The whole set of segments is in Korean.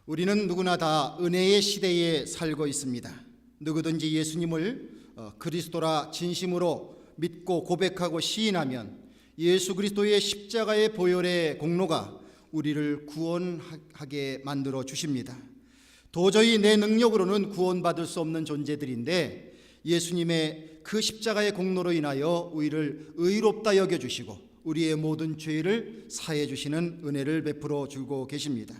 우리는 누구나 다 은혜의 시대에 살고 있습니다. 누구든지 예수님을 그리스도라 진심으로 믿고 고백하고 시인하면 예수 그리스도의 십자가의 보혈의 공로가 우리를 구원하게 만들어 주십니다. 도저히 내 능력으로는 구원받을 수 없는 존재들인데 예수님의 그 십자가의 공로로 인하여 우리를 의롭다 여겨주시고 우리의 모든 죄를 사해 주시는 은혜를 베풀어 주고 계십니다.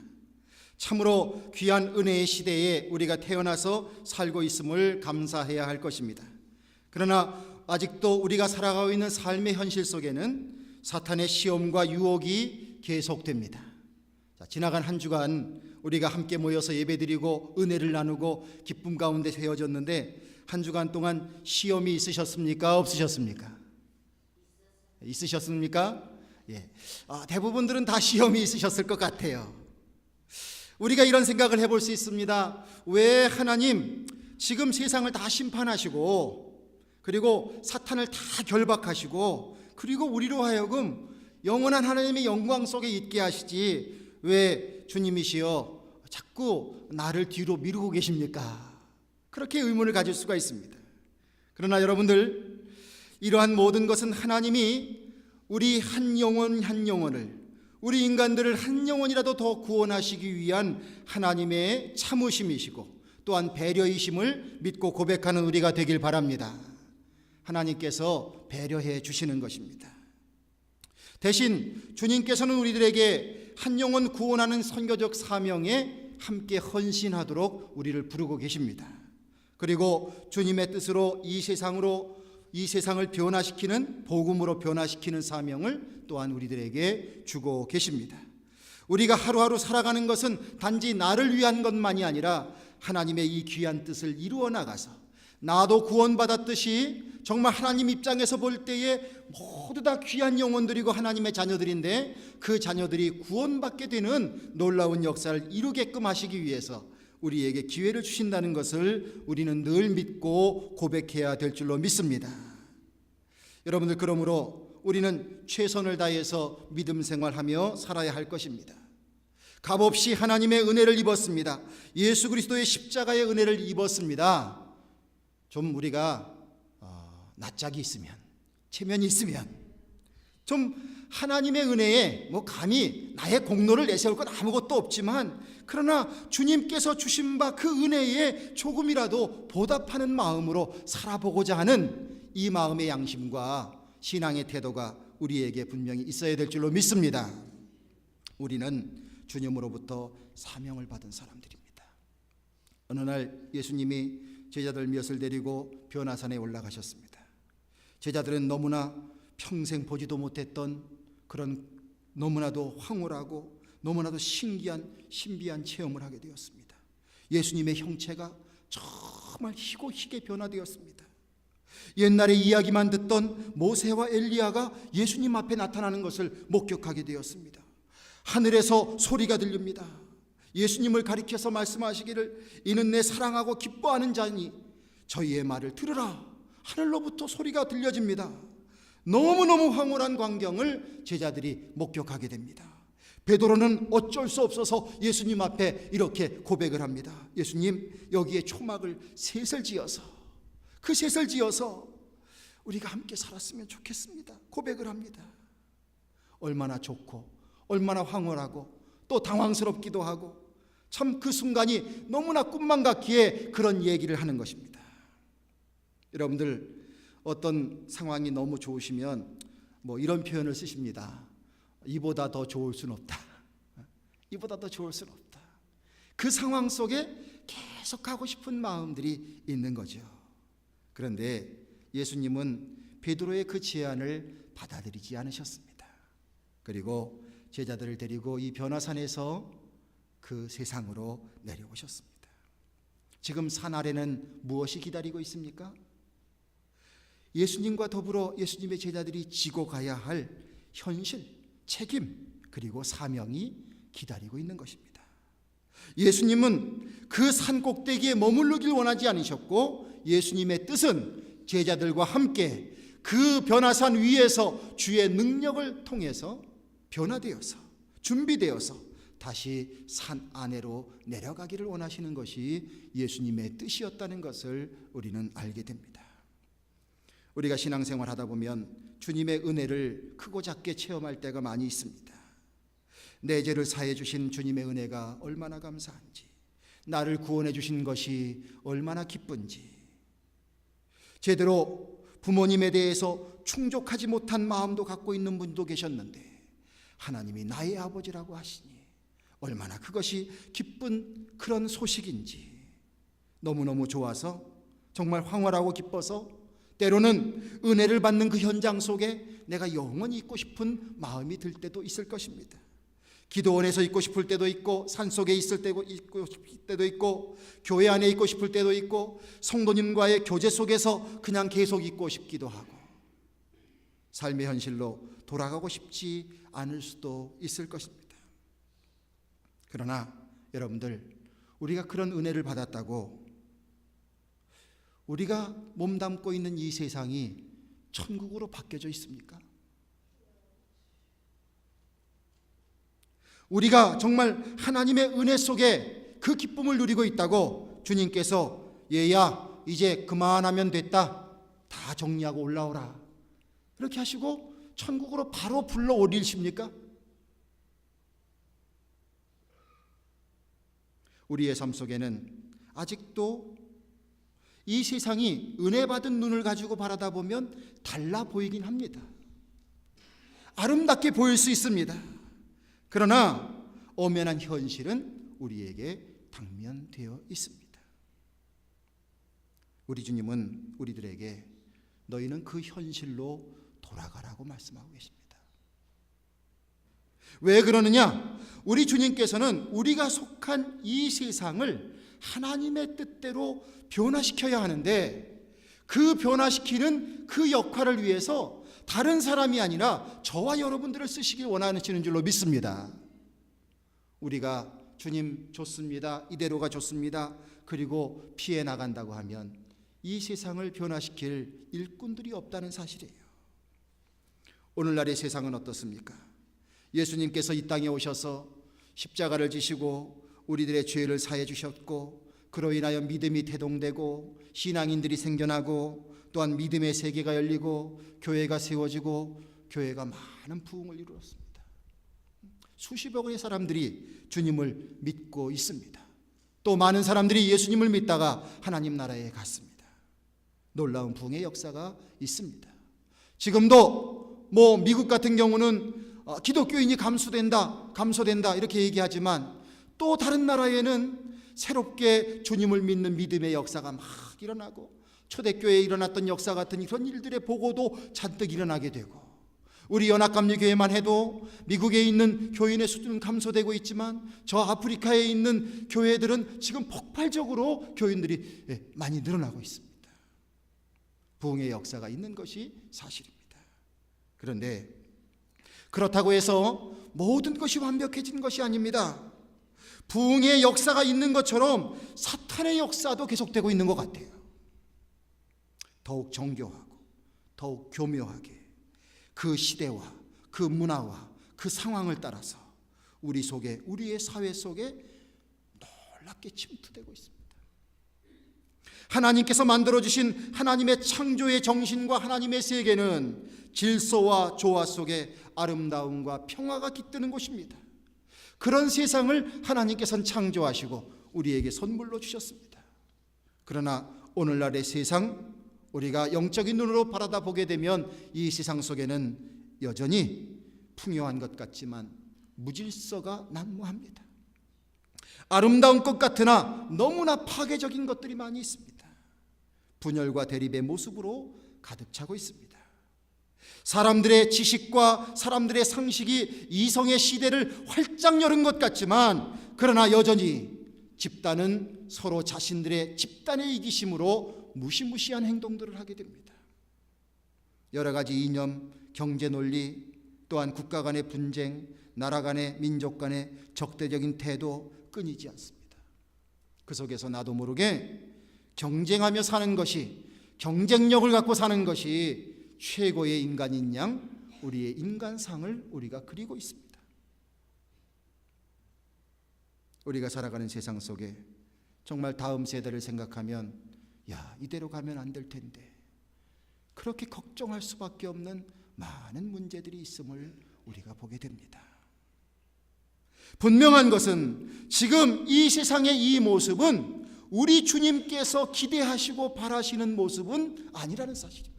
참으로 귀한 은혜의 시대에 우리가 태어나서 살고 있음을 감사해야 할 것입니다. 그러나 아직도 우리가 살아가고 있는 삶의 현실 속에는 사탄의 시험과 유혹이 계속됩니다. 지나간 한 주간 우리가 함께 모여서 예배드리고 은혜를 나누고 기쁨 가운데 세워졌는데 한 주간 동안 시험이 있으셨습니까? 없으셨습니까? 있으셨습니까? 예. 대부분들은 다 시험이 있으셨을 것 같아요. 우리가 이런 생각을 해볼 수 있습니다. 왜 하나님 지금 세상을 다 심판하시고 그리고 사탄을 다 결박하시고 그리고 우리로 하여금 영원한 하나님의 영광 속에 있게 하시지 왜 주님이시여 자꾸 나를 뒤로 미루고 계십니까? 그렇게 의문을 가질 수가 있습니다. 그러나 여러분들, 이러한 모든 것은 하나님이 우리 한 영혼 한 영혼을, 우리 인간들을 한 영혼이라도 더 구원하시기 위한 하나님의 참으심이시고 또한 배려이심을 믿고 고백하는 우리가 되길 바랍니다. 하나님께서 배려해 주시는 것입니다. 대신 주님께서는 우리들에게 한 영혼 구원하는 선교적 사명에 함께 헌신하도록 우리를 부르고 계십니다. 그리고 주님의 뜻으로 이 세상을 변화시키는, 복음으로 변화시키는 사명을 또한 우리들에게 주고 계십니다. 우리가 하루하루 살아가는 것은 단지 나를 위한 것만이 아니라 하나님의 이 귀한 뜻을 이루어 나가서 나도 구원받았듯이 정말 하나님 입장에서 볼 때에 모두 다 귀한 영혼들이고 하나님의 자녀들인데 그 자녀들이 구원받게 되는 놀라운 역사를 이루게끔 하시기 위해서 우리에게 기회를 주신다는 것을 우리는 늘 믿고 고백해야 될 줄로 믿습니다. 여러분들, 그러므로 우리는 최선을 다해서 믿음 생활하며 살아야 할 것입니다. 값없이 하나님의 은혜를 입었습니다. 예수 그리스도의 십자가의 은혜를 입었습니다. 좀 우리가 낯짝이 있으면, 체면이 있으면 좀 하나님의 은혜에 감히 나의 공로를 내세울 건 아무것도 없지만 그러나 주님께서 주신 바 그 은혜에 조금이라도 보답하는 마음으로 살아보고자 하는 이 마음의 양심과 신앙의 태도가 우리에게 분명히 있어야 될 줄로 믿습니다. 우리는 주님으로부터 사명을 받은 사람들입니다. 어느 날 예수님이 제자들 몇을 데리고 변화산에 올라가셨습니다. 제자들은 너무나 평생 보지도 못했던 그런 너무나도 황홀하고 너무나도 신비한 체험을 하게 되었습니다. 예수님의 형체가 정말 희게 변화되었습니다. 옛날에 이야기만 듣던 모세와 엘리야가 예수님 앞에 나타나는 것을 목격하게 되었습니다. 하늘에서 소리가 들립니다. 예수님을 가리켜서 말씀하시기를 이는 내 사랑하고 기뻐하는 자니 저희의 말을 들으라. 하늘로부터 소리가 들려집니다. 너무너무 황홀한 광경을 제자들이 목격하게 됩니다. 베드로는 어쩔 수 없어서 예수님 앞에 이렇게 고백을 합니다. 예수님, 여기에 초막을 셋을 지어서 그 셋을 지어서 우리가 함께 살았으면 좋겠습니다. 고백을 합니다. 얼마나 좋고 얼마나 황홀하고 또 당황스럽기도 하고 참 그 순간이 너무나 꿈만 같기에 그런 얘기를 하는 것입니다. 여러분들, 어떤 상황이 너무 좋으시면 이런 표현을 쓰십니다. 이보다 더 좋을 수는 없다. 이보다 더 좋을 수는 없다. 그 상황 속에 계속 하고 싶은 마음들이 있는 거죠. 그런데 예수님은 베드로의 그 제안을 받아들이지 않으셨습니다. 그리고 제자들을 데리고 이 변화산에서 그 세상으로 내려오셨습니다. 지금 산 아래는 무엇이 기다리고 있습니까? 예수님과 더불어 예수님의 제자들이 지고 가야 할 현실, 책임, 그리고 사명이 기다리고 있는 것입니다. 예수님은 그 산 꼭대기에 머무르길 원하지 않으셨고 예수님의 뜻은 제자들과 함께 그 변화산 위에서 주의 능력을 통해서 변화되어서 준비되어서 다시 산 아래로 내려가기를 원하시는 것이 예수님의 뜻이었다는 것을 우리는 알게 됩니다. 우리가 신앙생활 하다 보면 주님의 은혜를 크고 작게 체험할 때가 많이 있습니다. 내 죄를 사해 주신 주님의 은혜가 얼마나 감사한지, 나를 구원해 주신 것이 얼마나 기쁜지, 제대로 부모님에 대해서 충족하지 못한 마음도 갖고 있는 분도 계셨는데 하나님이 나의 아버지라고 하시니 얼마나 그것이 기쁜 그런 소식인지 너무너무 좋아서 정말 황홀하고 기뻐서 때로는 은혜를 받는 그 현장 속에 내가 영원히 있고 싶은 마음이 들 때도 있을 것입니다. 기도원에서 있고 싶을 때도 있고, 산속에 있을 때도 있고, 교회 안에 있고 싶을 때도 있고, 성도님과의 교제 속에서 그냥 계속 있고 싶기도 하고, 삶의 현실로 돌아가고 싶지 않을 수도 있을 것입니다. 그러나 여러분들, 우리가 그런 은혜를 받았다고 우리가 몸담고 있는 이 세상이 천국으로 바뀌어져 있습니까? 우리가 정말 하나님의 은혜 속에 그 기쁨을 누리고 있다고 주님께서 얘야 이제 그만하면 됐다, 다 정리하고 올라오라, 이렇게 하시고 천국으로 바로 불러 올리십니까? 우리의 삶 속에는 아직도 이 세상이 은혜 받은 눈을 가지고 바라다 보면 달라 보이긴 합니다. 아름답게 보일 수 있습니다. 그러나 엄연한 현실은 우리에게 당면되어 있습니다. 우리 주님은 우리들에게 너희는 그 현실로 돌아가라고 말씀하고 계십니다. 왜 그러느냐? 우리 주님께서는 우리가 속한 이 세상을 하나님의 뜻대로 변화시켜야 하는데, 그 변화시키는 그 역할을 위해서 다른 사람이 아니라 저와 여러분들을 쓰시길 원하시는 줄로 믿습니다. 우리가 주님 좋습니다, 이대로가 좋습니다, 그리고 피해 나간다고 하면 이 세상을 변화시킬 일꾼들이 없다는 사실이에요. 오늘날의 세상은 어떻습니까? 예수님께서 이 땅에 오셔서 십자가를 지시고 우리들의 죄를 사해 주셨고, 그로 인하여 믿음이 태동되고 신앙인들이 생겨나고, 또한 믿음의 세계가 열리고 교회가 세워지고 교회가 많은 부흥을 이루었습니다. 수십억의 사람들이 주님을 믿고 있습니다. 또 많은 사람들이 예수님을 믿다가 하나님 나라에 갔습니다. 놀라운 부흥의 역사가 있습니다. 지금도 미국 같은 경우는 기독교인이 감소된다 이렇게 얘기하지만, 또 다른 나라에는 새롭게 주님을 믿는 믿음의 역사가 막 일어나고, 초대교회에 일어났던 역사 같은 이런 일들의 보고도 잔뜩 일어나게 되고, 우리 연합감리교회만 해도 미국에 있는 교인의 수준은 감소되고 있지만 저 아프리카에 있는 교회들은 지금 폭발적으로 교인들이 많이 늘어나고 있습니다. 부흥의 역사가 있는 것이 사실입니다. 그런데 그렇다고 해서 모든 것이 완벽해진 것이 아닙니다. 부흥의 역사가 있는 것처럼 사탄의 역사도 계속되고 있는 것 같아요. 더욱 정교하고 더욱 교묘하게 그 시대와 그 문화와 그 상황을 따라서 우리 속에, 우리의 사회 속에 놀랍게 침투되고 있습니다. 하나님께서 만들어주신 하나님의 창조의 정신과 하나님의 세계는 질서와 조화 속에 아름다움과 평화가 깃드는 곳입니다. 그런 세상을 하나님께서는 창조하시고 우리에게 선물로 주셨습니다. 그러나 오늘날의 세상, 우리가 영적인 눈으로 바라다 보게 되면 이 세상 속에는 여전히 풍요한 것 같지만 무질서가 난무합니다. 아름다운 것 같으나 너무나 파괴적인 것들이 많이 있습니다. 분열과 대립의 모습으로 가득 차고 있습니다. 사람들의 지식과 사람들의 상식이 이성의 시대를 활짝 여는 것 같지만, 그러나 여전히 집단은 서로 자신들의 집단의 이기심으로 무시무시한 행동들을 하게 됩니다. 여러 가지 이념, 경제 논리, 또한 국가 간의 분쟁, 나라 간의, 민족 간의 적대적인 태도 끊이지 않습니다. 그 속에서 나도 모르게 경쟁하며 사는 것이, 경쟁력을 갖고 사는 것이 최고의 인간인 양 우리의 인간상을 우리가 그리고 있습니다. 우리가 살아가는 세상 속에 정말 다음 세대를 생각하면 이대로 가면 안 될 텐데 그렇게 걱정할 수밖에 없는 많은 문제들이 있음을 우리가 보게 됩니다. 분명한 것은 지금 이 세상의 이 모습은 우리 주님께서 기대하시고 바라시는 모습은 아니라는 사실입니다.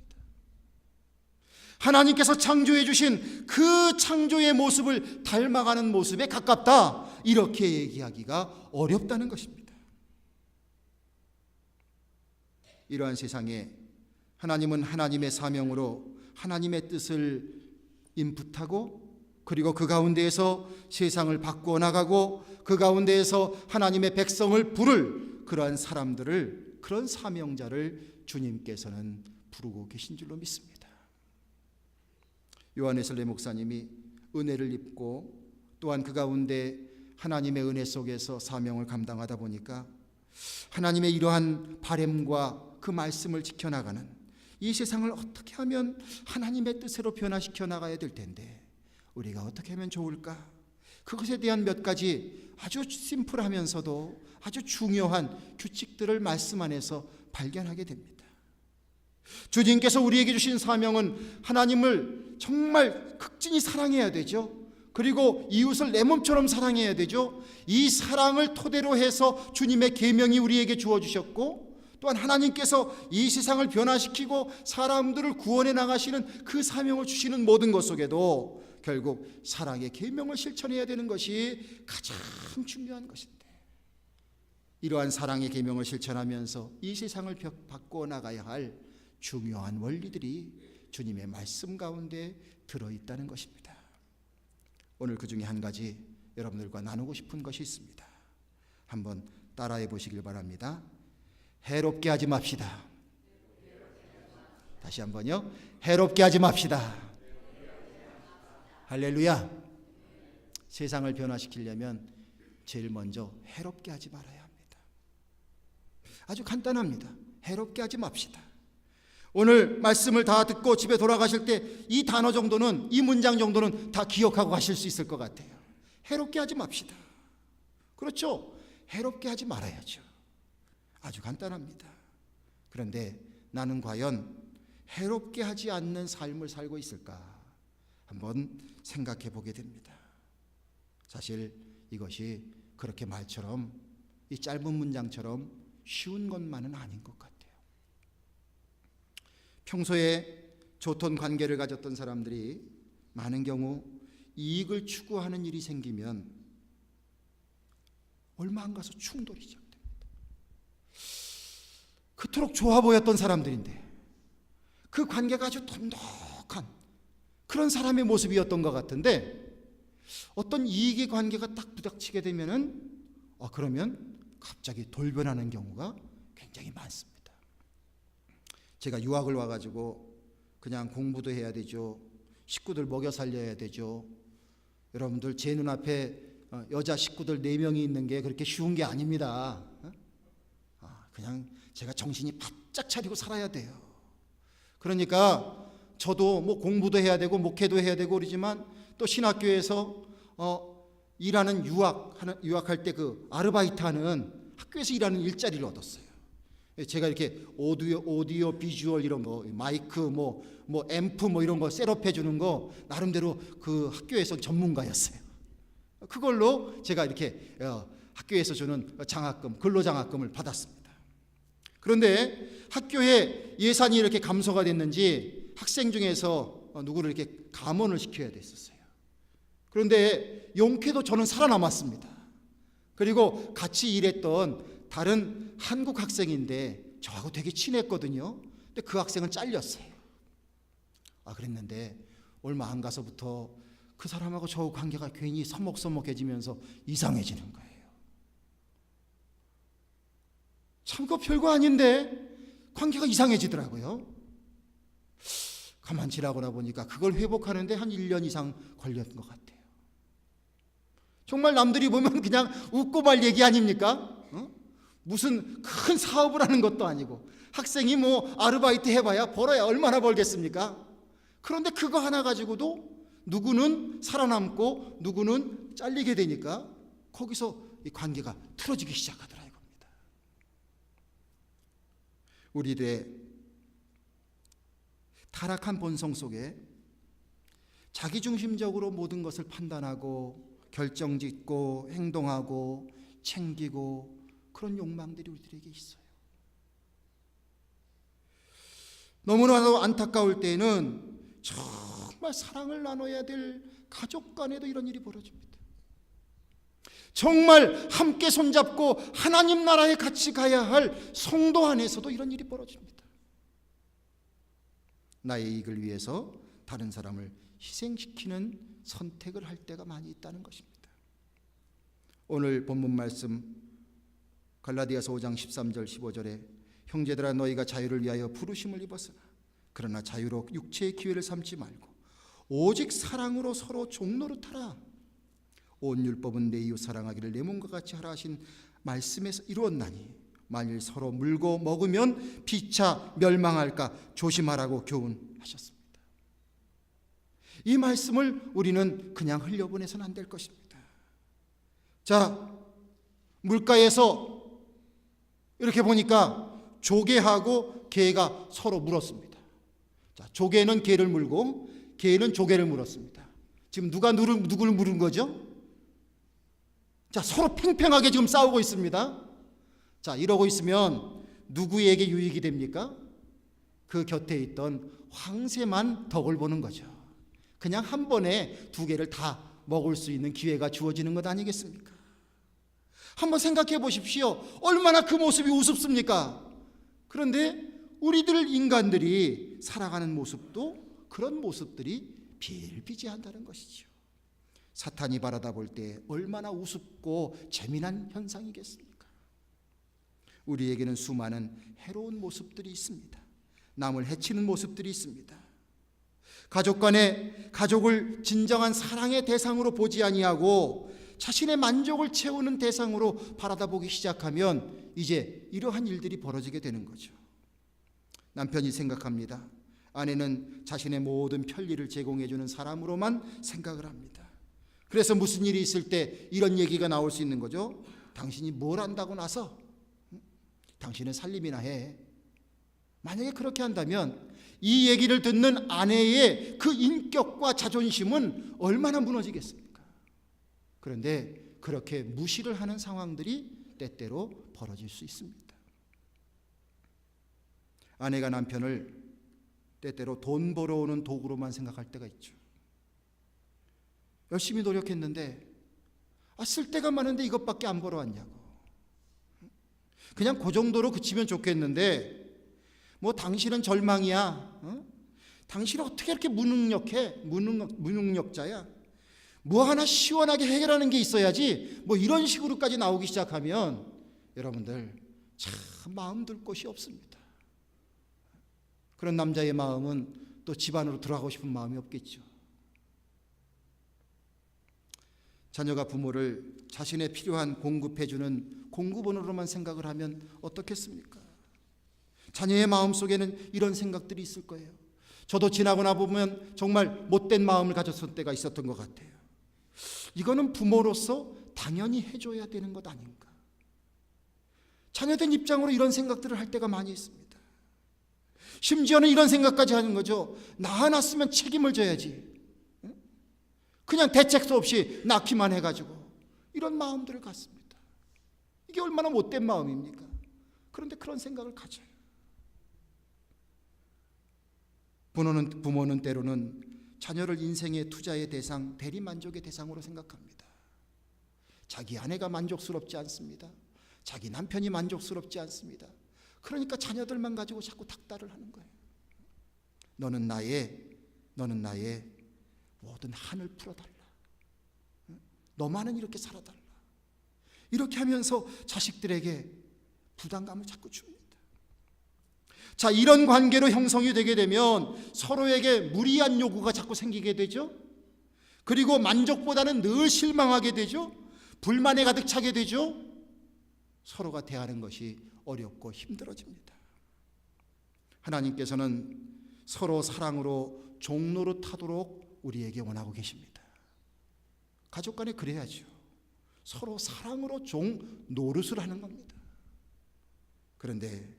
하나님께서 창조해 주신 그 창조의 모습을 닮아가는 모습에 가깝다, 이렇게 얘기하기가 어렵다는 것입니다. 이러한 세상에 하나님은 하나님의 사명으로 하나님의 뜻을 인풋하고 그리고 그 가운데에서 세상을 바꾸어 나가고 그 가운데에서 하나님의 백성을 부를 그러한 사람들을, 그런 사명자를 주님께서는 부르고 계신 줄로 믿습니다. 요한웨슬리 목사님이 은혜를 입고 또한 그 가운데 하나님의 은혜 속에서 사명을 감당하다 보니까 하나님의 이러한 바램과 그 말씀을 지켜나가는 이 세상을 어떻게 하면 하나님의 뜻으로 변화시켜 나가야 될 텐데 우리가 어떻게 하면 좋을까? 그것에 대한 몇 가지 아주 심플하면서도 아주 중요한 규칙들을 말씀 안에서 발견하게 됩니다. 주님께서 우리에게 주신 사명은 하나님을 정말 극진히 사랑해야 되죠. 그리고 이웃을 내 몸처럼 사랑해야 되죠. 이 사랑을 토대로 해서 주님의 계명이 우리에게 주어주셨고 또한 하나님께서 이 세상을 변화시키고 사람들을 구원해 나가시는 그 사명을 주시는 모든 것 속에도 결국 사랑의 계명을 실천해야 되는 것이 가장 중요한 것인데, 이러한 사랑의 계명을 실천하면서 이 세상을 바꾸어 나가야 할 중요한 원리들이 주님의 말씀 가운데 들어있다는 것입니다. 오늘 그 중에 한 가지 여러분들과 나누고 싶은 것이 있습니다. 한번 따라해 보시길 바랍니다. 해롭게 하지 맙시다. 다시 한번요. 해롭게 하지 맙시다. 할렐루야. 세상을 변화시키려면 제일 먼저 해롭게 하지 말아야 합니다. 아주 간단합니다. 해롭게 하지 맙시다. 오늘 말씀을 다 듣고 집에 돌아가실 때 이 단어 정도는, 이 문장 정도는 다 기억하고 가실 수 있을 것 같아요. 해롭게 하지 맙시다. 그렇죠? 해롭게 하지 말아야죠. 아주 간단합니다. 그런데 나는 과연 해롭게 하지 않는 삶을 살고 있을까? 한번 생각해 보게 됩니다. 사실 이것이 그렇게 말처럼, 이 짧은 문장처럼 쉬운 것만은 아닌 것 같아요. 평소에 좋던 관계를 가졌던 사람들이 많은 경우 이익을 추구하는 일이 생기면 얼마 안 가서 충돌이 시작됩니다. 그토록 좋아 보였던 사람들인데 그 관계가 아주 돈독한 그런 사람의 모습이었던 것 같은데 어떤 이익의 관계가 딱 부닥치게 되면은 그러면 갑자기 돌변하는 경우가 굉장히 많습니다. 제가 유학을 와가지고 그냥 공부도 해야 되죠. 식구들 먹여 살려야 되죠. 여러분들 제 눈앞에 여자 식구들 4명이 있는 게 그렇게 쉬운 게 아닙니다. 그냥 제가 정신이 바짝 차리고 살아야 돼요. 그러니까 저도 뭐 공부도 해야 되고 목회도 해야 되고 그러지만 또 신학교에서 일하는 유학할 때 그 아르바이트 하는 학교에서 일하는 일자리를 얻었어요. 제가 이렇게 오디오 비주얼 이런 거, 마이크 뭐 앰프 뭐 이런 거 셋업해 주는 거 나름대로 그 학교에서 전문가였어요. 그걸로 제가 이렇게 학교에서 주는 장학금, 근로장학금을 받았습니다. 그런데 학교에 예산이 이렇게 감소가 됐는지 학생 중에서 누구를 이렇게 감원을 시켜야 됐었어요. 그런데 용케도 저는 살아남았습니다. 그리고 같이 일했던 다른 한국 학생인데 저하고 되게 친했거든요. 근데 그 학생은 잘렸어요. 그랬는데 얼마 안 가서부터 그 사람하고 저 관계가 괜히 서먹서먹해지면서 이상해지는 거예요. 참 그거 별거 아닌데 관계가 이상해지더라고요. 가만 지나고 나 보니까 그걸 회복하는데 한 1년 이상 걸렸던 것 같아요. 정말 남들이 보면 그냥 웃고 말 얘기 아닙니까? 무슨 큰 사업을 하는 것도 아니고 학생이 뭐 아르바이트 해봐야 벌어야 얼마나 벌겠습니까? 그런데 그거 하나 가지고도 누구는 살아남고 누구는 잘리게 되니까 거기서 이 관계가 틀어지기 시작하더라 이겁니다. 우리들의 타락한 본성 속에 자기중심적으로 모든 것을 판단하고 결정짓고 행동하고 챙기고 그런 욕망들이 우리들에게 있어요. 너무나도 안타까울 때에는 정말 사랑을 나눠야 될 가족 간에도 이런 일이 벌어집니다. 정말 함께 손잡고 하나님 나라에 같이 가야 할 성도 안에서도 이런 일이 벌어집니다. 나의 이익을 위해서 다른 사람을 희생시키는 선택을 할 때가 많이 있다는 것입니다. 오늘 본문 말씀 갈라디아서 5장 13절 15절에 형제들아 너희가 자유를 위하여 부르심을 입었으나 그러나 자유로 육체의 기회를 삼지 말고 오직 사랑으로 서로 종노릇하라. 온 율법은 내 이웃 사랑하기를 내 몸과 같이 하라 하신 말씀에서 이루었나니 만일 서로 물고 먹으면 피차 멸망할까 조심하라고 교훈하셨습니다. 이 말씀을 우리는 그냥 흘려보내서는 안 될 것입니다. 자, 물가에서 이렇게 보니까 조개하고 개가 서로 물었습니다. 자, 조개는 개를 물고 개는 조개를 물었습니다. 지금 누가 누구를 물은 거죠? 자, 서로 팽팽하게 지금 싸우고 있습니다. 자, 이러고 있으면 누구에게 유익이 됩니까? 그 곁에 있던 황새만 덕을 보는 거죠. 그냥 한 번에 두 개를 다 먹을 수 있는 기회가 주어지는 것 아니겠습니까? 한번 생각해 보십시오. 얼마나 그 모습이 우습습니까? 그런데 우리들 인간들이 살아가는 모습도 그런 모습들이 비일비재한다는 것이죠. 사탄이 바라다 볼 때 얼마나 우습고 재미난 현상이겠습니까? 우리에게는 수많은 해로운 모습들이 있습니다. 남을 해치는 모습들이 있습니다. 가족 간에 가족을 진정한 사랑의 대상으로 보지 아니하고 자신의 만족을 채우는 대상으로 바라다 보기 시작하면 이제 이러한 일들이 벌어지게 되는 거죠. 남편이 생각합니다. 아내는 자신의 모든 편리를 제공해주는 사람으로만 생각을 합니다. 그래서 무슨 일이 있을 때 이런 얘기가 나올 수 있는 거죠. 당신이 뭘 한다고 나서 당신은 살림이나 해. 만약에 그렇게 한다면 이 얘기를 듣는 아내의 그 인격과 자존심은 얼마나 무너지겠습니까? 그런데 그렇게 무시를 하는 상황들이 때때로 벌어질 수 있습니다. 아내가 남편을 때때로 돈 벌어오는 도구로만 생각할 때가 있죠. 열심히 노력했는데 쓸 데가 많은데 이것밖에 안 벌어왔냐고. 그냥 그 정도로 그치면 좋겠는데 뭐 당신은 절망이야. 당신은 어떻게 이렇게 무능력해? 무능력자야. 뭐 하나 시원하게 해결하는 게 있어야지. 뭐 이런 식으로까지 나오기 시작하면 여러분들 참 마음 둘 곳이 없습니다. 그런 남자의 마음은 또 집안으로 들어가고 싶은 마음이 없겠죠. 자녀가 부모를 자신의 필요한 공급해주는 공급원으로만 생각을 하면 어떻겠습니까? 자녀의 마음속에는 이런 생각들이 있을 거예요. 저도 지나고 나 보면 정말 못된 마음을 가졌을 때가 있었던 것 같아요. 이거는 부모로서 당연히 해줘야 되는 것 아닌가. 자녀된 입장으로 이런 생각들을 할 때가 많이 있습니다. 심지어는 이런 생각까지 하는 거죠. 나 낳았으면 책임을 져야지. 그냥 대책도 없이 낳기만 해가지고 이런 마음들을 갖습니다. 이게 얼마나 못된 마음입니까? 그런데 그런 생각을 가져요. 부모는 때로는 자녀를 인생의 투자의 대상, 대리만족의 대상으로 생각합니다. 자기 아내가 만족스럽지 않습니다. 자기 남편이 만족스럽지 않습니다. 그러니까 자녀들만 가지고 자꾸 닥달을 하는 거예요. 너는 나의 모든 한을 풀어달라. 너만은 이렇게 살아달라. 이렇게 하면서 자식들에게 부담감을 자꾸 줍니다. 자, 이런 관계로 형성이 되게 되면 서로에게 무리한 요구가 자꾸 생기게 되죠. 그리고 만족보다는 늘 실망하게 되죠. 불만에 가득 차게 되죠. 서로가 대하는 것이 어렵고 힘들어집니다. 하나님께서는 서로 사랑으로 종노릇하도록 우리에게 원하고 계십니다. 가족 간에 그래야죠. 서로 사랑으로 종 노릇을 하는 겁니다. 그런데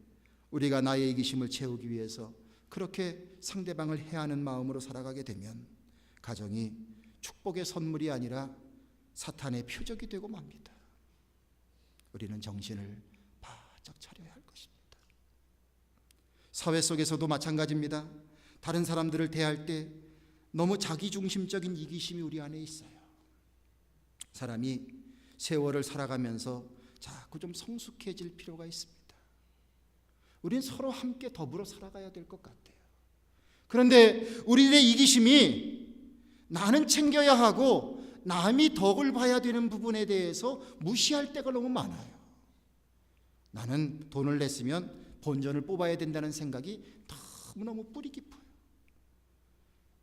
우리가 나의 이기심을 채우기 위해서 그렇게 상대방을 해하는 마음으로 살아가게 되면 가정이 축복의 선물이 아니라 사탄의 표적이 되고 맙니다. 우리는 정신을 바짝 차려야 할 것입니다. 사회 속에서도 마찬가지입니다. 다른 사람들을 대할 때 너무 자기중심적인 이기심이 우리 안에 있어요. 사람이 세월을 살아가면서 자꾸 좀 성숙해질 필요가 있습니다. 우린 서로 함께 더불어 살아가야 될 것 같아요. 그런데 우리들의 이기심이 나는 챙겨야 하고 남이 덕을 봐야 되는 부분에 대해서 무시할 때가 너무 많아요. 나는 돈을 냈으면 본전을 뽑아야 된다는 생각이 너무너무 뿌리 깊어요.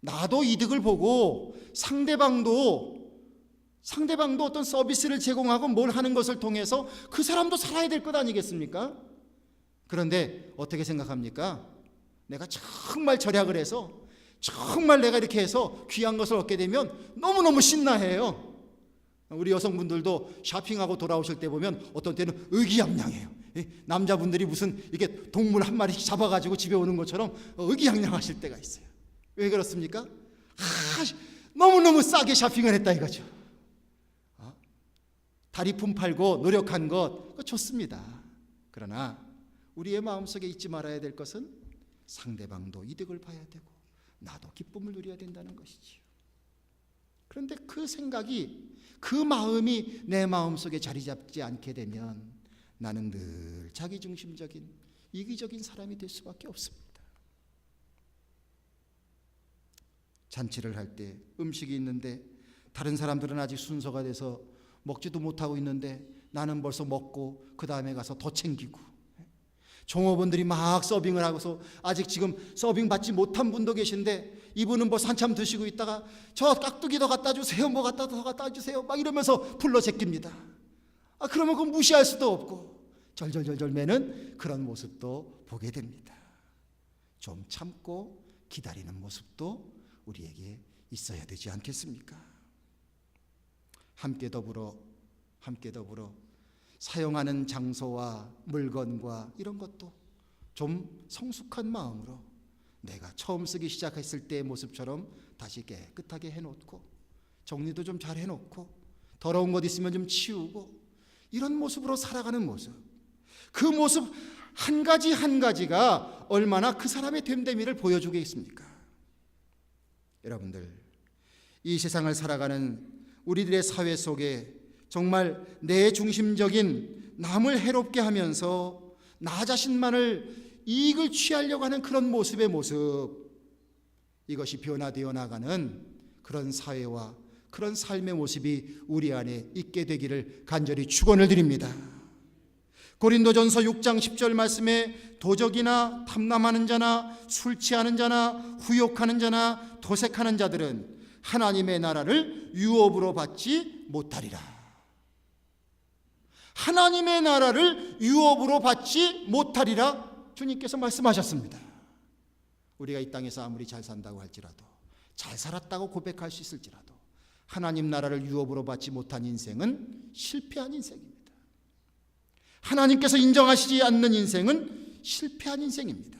나도 이득을 보고 상대방도 어떤 서비스를 제공하고 뭘 하는 것을 통해서 그 사람도 살아야 될 것 아니겠습니까? 그런데 어떻게 생각합니까? 내가 정말 절약을 해서 정말 내가 이렇게 해서 귀한 것을 얻게 되면 너무너무 신나해요. 우리 여성분들도 쇼핑하고 돌아오실 때 보면 어떤 때는 의기양양해요. 남자분들이 무슨 이게 동물 한 마리씩 잡아가지고 집에 오는 것처럼 의기양양하실 때가 있어요. 왜 그렇습니까? 너무너무 싸게 쇼핑을 했다 이거죠. 다리품 팔고 노력한 것 그거 좋습니다. 그러나 우리의 마음속에 잊지 말아야 될 것은 상대방도 이득을 봐야 되고 나도 기쁨을 누려야 된다는 것이지요. 그런데 그 생각이 그 마음이 내 마음속에 자리 잡지 않게 되면 나는 늘 자기중심적인 이기적인 사람이 될 수밖에 없습니다. 잔치를 할 때 음식이 있는데 다른 사람들은 아직 순서가 돼서 먹지도 못하고 있는데 나는 벌써 먹고 그 다음에 가서 더 챙기고, 종업원들이 막 서빙을 하고서 아직 지금 서빙 받지 못한 분도 계신데 이분은 벌써 한참 드시고 있다가 저 깍두기 더 갖다 주세요, 뭐 더 갖다 주세요 막 이러면서 불러 제낍니다. 그러면 그건 무시할 수도 없고 절절절절 매는 그런 모습도 보게 됩니다. 좀 참고 기다리는 모습도 우리에게 있어야 되지 않겠습니까? 함께 더불어 사용하는 장소와 물건과 이런 것도 좀 성숙한 마음으로 내가 처음 쓰기 시작했을 때의 모습처럼 다시 깨끗하게 해놓고 정리도 좀 잘 해놓고 더러운 것 있으면 좀 치우고 이런 모습으로 살아가는 모습, 그 모습 한 가지 한 가지가 얼마나 그 사람의 됨됨이를 보여주겠습니까? 여러분들, 이 세상을 살아가는 우리들의 사회 속에 정말 내 중심적인 남을 해롭게 하면서 나 자신만을 이익을 취하려고 하는 그런 모습의 모습, 이것이 변화되어 나가는 그런 사회와 그런 삶의 모습이 우리 안에 있게 되기를 간절히 축원을 드립니다. 고린도전서 6장 10절 말씀에 도적이나 탐남하는 자나 술 취하는 자나 후욕하는 자나 도색하는 자들은 하나님의 나라를 유업으로 받지 못하리라. 하나님의 나라를 유업으로 받지 못하리라 주님께서 말씀하셨습니다. 우리가 이 땅에서 아무리 잘 산다고 할지라도, 잘 살았다고 고백할 수 있을지라도 하나님 나라를 유업으로 받지 못한 인생은 실패한 인생입니다. 하나님께서 인정하시지 않는 인생은 실패한 인생입니다.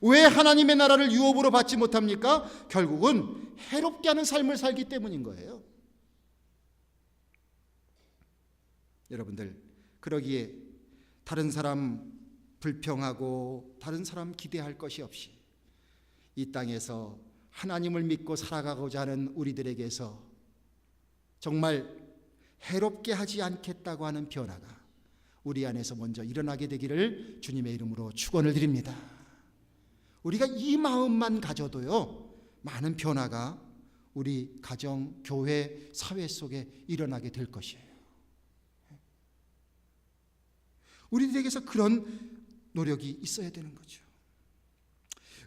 왜 하나님의 나라를 유업으로 받지 못합니까? 결국은 해롭게 하는 삶을 살기 때문인 거예요. 여러분들, 그러기에 다른 사람 불평하고 다른 사람 기대할 것이 없이 이 땅에서 하나님을 믿고 살아가고자 하는 우리들에게서 정말 해롭게 하지 않겠다고 하는 변화가 우리 안에서 먼저 일어나게 되기를 주님의 이름으로 축원을 드립니다. 우리가 이 마음만 가져도요, 많은 변화가 우리 가정, 교회, 사회 속에 일어나게 될 것이에요. 우리들에게서 그런 노력이 있어야 되는 거죠.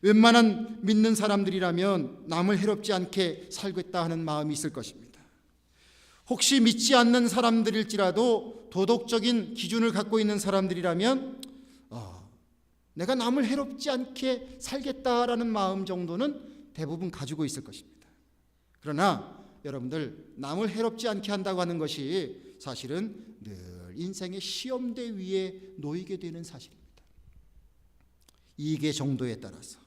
웬만한 믿는 사람들이라면 남을 해롭지 않게 살겠다 하는 마음이 있을 것입니다. 혹시 믿지 않는 사람들일지라도 도덕적인 기준을 갖고 있는 사람들이라면 내가 남을 해롭지 않게 살겠다라는 마음 정도는 대부분 가지고 있을 것입니다. 그러나 여러분들, 남을 해롭지 않게 한다고 하는 것이 사실은 늘 인생의 시험대 위에 놓이게 되는 사실입니다. 이익의 정도에 따라서,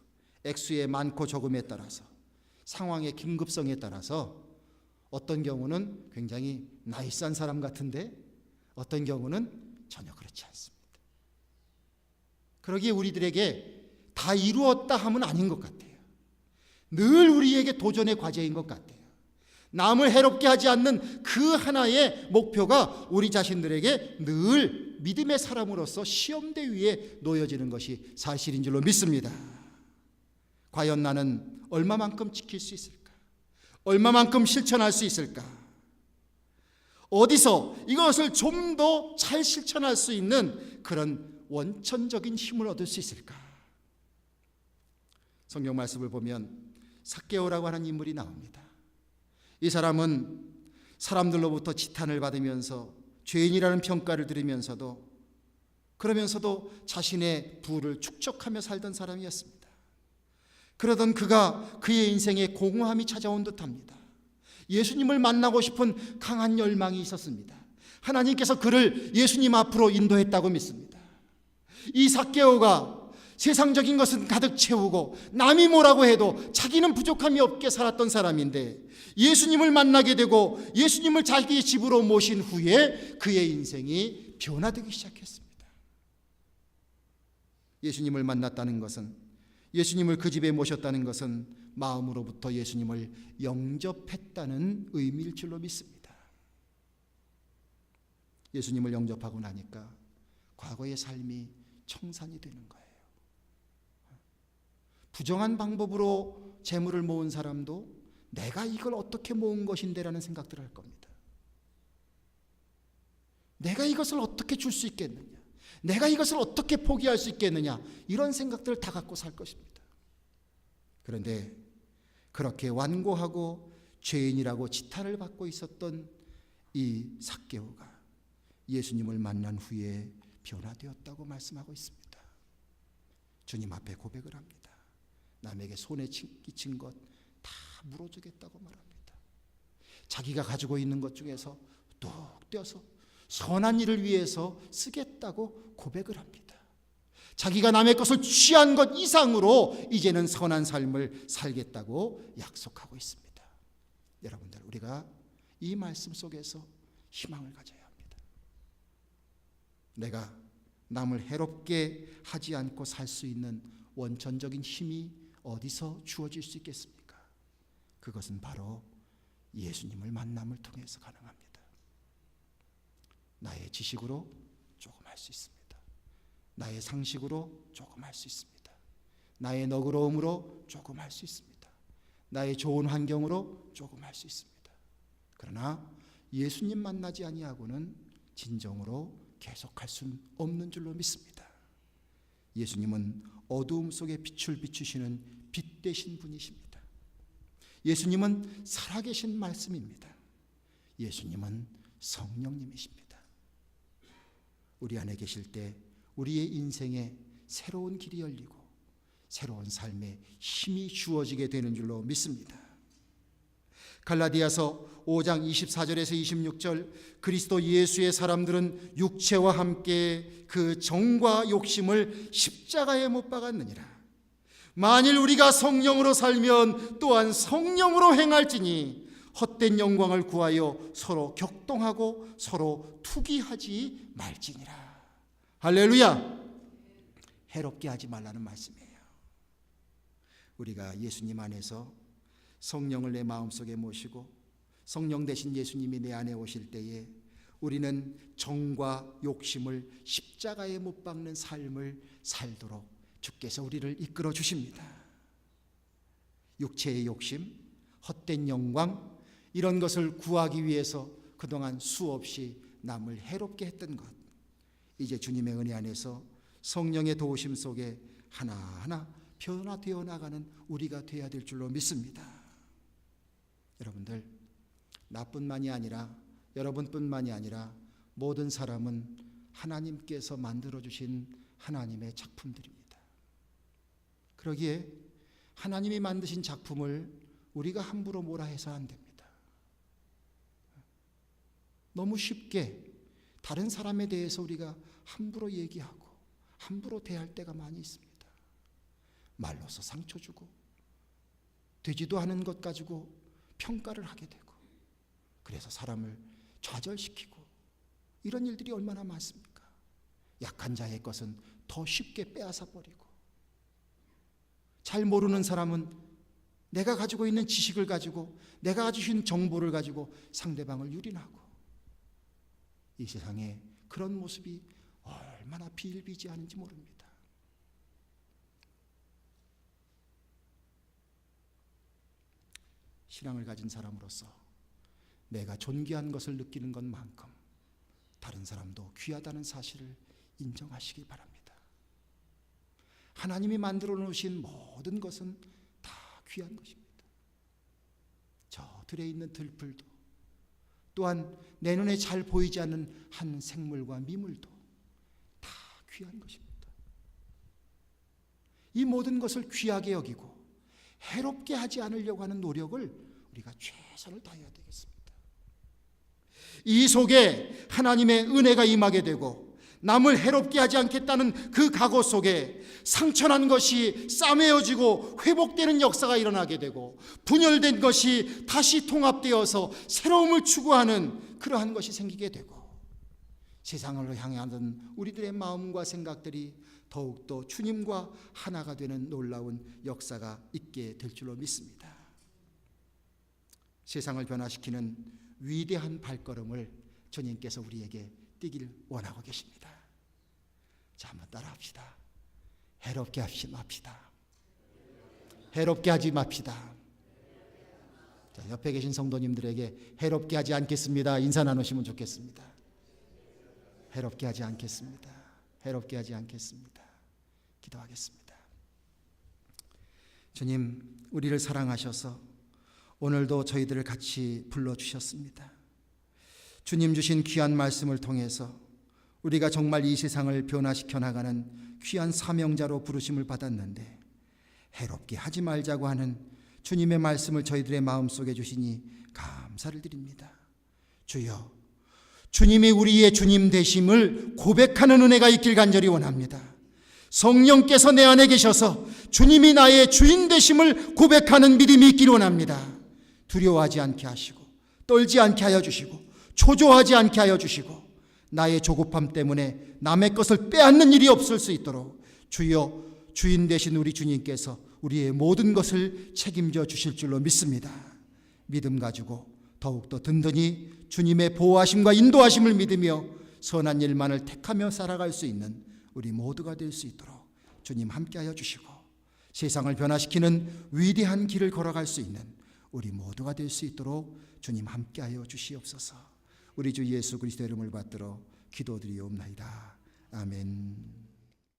액수의 많고 적음에 따라서, 상황의 긴급성에 따라서 어떤 경우는 굉장히 나이스한 사람 같은데 어떤 경우는 전혀 그렇지 않습니다. 그러기에 우리들에게 다 이루었다 함은 아닌 것 같아요. 늘 우리에게 도전의 과제인 것 같아요. 남을 해롭게 하지 않는 그 하나의 목표가 우리 자신들에게 늘 믿음의 사람으로서 시험대 위에 놓여지는 것이 사실인 줄로 믿습니다. 과연 나는 얼마만큼 지킬 수 있을까? 얼마만큼 실천할 수 있을까? 어디서 이것을 좀 더 잘 실천할 수 있는 그런 원천적인 힘을 얻을 수 있을까? 성경 말씀을 보면 삭개오라고 하는 인물이 나옵니다. 이 사람은 사람들로부터 지탄을 받으면서 죄인이라는 평가를 들으면서도 그러면서도 자신의 부를 축적하며 살던 사람이었습니다. 그러던 그가 그의 인생에 공허함이 찾아온 듯합니다. 예수님을 만나고 싶은 강한 열망이 있었습니다. 하나님께서 그를 예수님 앞으로 인도했다고 믿습니다. 이 삭개오가 세상적인 것은 가득 채우고 남이 뭐라고 해도 자기는 부족함이 없게 살았던 사람인데 예수님을 만나게 되고 예수님을 자기 집으로 모신 후에 그의 인생이 변화되기 시작했습니다. 예수님을 만났다는 것은, 예수님을 그 집에 모셨다는 것은 마음으로부터 예수님을 영접했다는 의미일 줄로 믿습니다. 예수님을 영접하고 나니까 과거의 삶이 청산이 되는 거예요. 부정한 방법으로 재물을 모은 사람도 내가 이걸 어떻게 모은 것인데라는 생각들을 할 겁니다. 내가 이것을 어떻게 줄 수 있겠느냐, 내가 이것을 어떻게 포기할 수 있겠느냐, 이런 생각들을 다 갖고 살 것입니다. 그런데 그렇게 완고하고 죄인이라고 지탄을 받고 있었던 이 삭개오가 예수님을 만난 후에 변화되었다고 말씀하고 있습니다. 주님 앞에 고백을 합니다. 남에게 손에 끼친 것 다 물어주겠다고 말합니다. 자기가 가지고 있는 것 중에서 뚝 떼어서 선한 일을 위해서 쓰겠다고 고백을 합니다. 자기가 남의 것을 취한 것 이상으로 이제는 선한 삶을 살겠다고 약속하고 있습니다. 여러분들, 우리가 이 말씀 속에서 희망을 가져야 합니다. 내가 남을 해롭게 하지 않고 살 수 있는 원천적인 힘이 어디서 주어질 수 있겠습니까? 그것은 바로 예수님을 만남을 통해서 가능합니다. 나의 지식으로 조금 할 수 있습니다. 나의 상식으로 조금 할 수 있습니다. 나의 너그러움으로 조금 할 수 있습니다. 나의 좋은 환경으로 조금 할 수 있습니다. 그러나 예수님 만나지 아니하고는 진정으로 계속할 수는 없는 줄로 믿습니다. 예수님은 어두움 속에 빛을 비추시는 빛 되신 분이십니다. 예수님은 살아계신 말씀입니다. 예수님은 성령님이십니다. 우리 안에 계실 때 우리의 인생에 새로운 길이 열리고 새로운 삶에 힘이 주어지게 되는 줄로 믿습니다. 갈라디아서 5장 24절에서 26절, 그리스도 예수의 사람들은 육체와 함께 그 정과 욕심을 십자가에 못 박았느니라. 만일 우리가 성령으로 살면 또한 성령으로 행할지니 헛된 영광을 구하여 서로 격동하고 서로 투기하지 말지니라. 할렐루야. 해롭게 하지 말라는 말씀이에요. 우리가 예수님 안에서 성령을 내 마음속에 모시고 성령 대신 예수님이 내 안에 오실 때에 우리는 정과 욕심을 십자가에 못 박는 삶을 살도록 주께서 우리를 이끌어 주십니다. 육체의 욕심, 헛된 영광, 이런 것을 구하기 위해서 그동안 수없이 남을 해롭게 했던 것, 이제 주님의 은혜 안에서 성령의 도우심 속에 하나하나 변화되어 나가는 우리가 되어야 될 줄로 믿습니다. 여러분들, 나뿐만이 아니라 여러분뿐만이 아니라 모든 사람은 하나님께서 만들어주신 하나님의 작품들입니다. 그러기에 하나님이 만드신 작품을 우리가 함부로 뭐라 해서 안 됩니다. 너무 쉽게 다른 사람에 대해서 우리가 함부로 얘기하고 함부로 대할 때가 많이 있습니다. 말로서 상처 주고 되지도 않은 것 가지고 평가를 하게 되고, 그래서 사람을 좌절시키고, 이런 일들이 얼마나 많습니까? 약한 자의 것은 더 쉽게 빼앗아 버리고, 잘 모르는 사람은 내가 가지고 있는 지식을 가지고, 내가 가지고 있는 정보를 가지고 상대방을 유린하고, 이 세상에 그런 모습이 얼마나 비일비재한지 모릅니다. 신앙을 가진 사람으로서 내가 존귀한 것을 느끼는 것만큼 다른 사람도 귀하다는 사실을 인정하시기 바랍니다. 하나님이 만들어 놓으신 모든 것은 다 귀한 것입니다. 저 들에 있는 들풀도, 또한 내 눈에 잘 보이지 않는 한 생물과 미물도 다 귀한 것입니다. 이 모든 것을 귀하게 여기고 해롭게 하지 않으려고 하는 노력을 우리가 최선을 다해야 되겠습니다. 이 속에 하나님의 은혜가 임하게 되고 남을 해롭게 하지 않겠다는 그 각오 속에 상처난 것이 싸매어지고 회복되는 역사가 일어나게 되고, 분열된 것이 다시 통합되어서 새로움을 추구하는 그러한 것이 생기게 되고, 세상을 향하는 우리들의 마음과 생각들이 더욱더 주님과 하나가 되는 놀라운 역사가 있게 될 줄로 믿습니다. 세상을 변화시키는 위대한 발걸음을 주님께서 우리에게 뛰길 원하고 계십니다. 자, 한번 따라합시다. 해롭게 하지 맙시다. 해롭게 하지 맙시다. 자, 옆에 계신 성도님들에게 해롭게 하지 않겠습니다 인사 나누시면 좋겠습니다. 해롭게 하지 않겠습니다. 해롭게 하지 않겠습니다. 기도하겠습니다. 주님, 우리를 사랑하셔서 오늘도 저희들을 같이 불러주셨습니다. 주님 주신 귀한 말씀을 통해서 우리가 정말 이 세상을 변화시켜 나가는 귀한 사명자로 부르심을 받았는데, 해롭게 하지 말자고 하는 주님의 말씀을 저희들의 마음속에 주시니 감사를 드립니다. 주여, 주님이 우리의 주님 되심을 고백하는 은혜가 있길 간절히 원합니다. 성령께서 내 안에 계셔서 주님이 나의 주인 되심을 고백하는 믿음이 있기를 원합니다. 두려워하지 않게 하시고, 떨지 않게 하여 주시고, 초조하지 않게 하여 주시고, 나의 조급함 때문에 남의 것을 빼앗는 일이 없을 수 있도록 주여, 주인 되신 우리 주님께서 우리의 모든 것을 책임져 주실 줄로 믿습니다. 믿음 가지고 더욱더 든든히 주님의 보호하심과 인도하심을 믿으며 선한 일만을 택하며 살아갈 수 있는 우리 모두가 될 수 있도록 주님 함께하여 주시고, 세상을 변화시키는 위대한 길을 걸어갈 수 있는 우리 모두가 될 수 있도록 주님 함께하여 주시옵소서. 우리 주 예수 그리스도의 이름을 받들어 기도드리옵나이다. 아멘.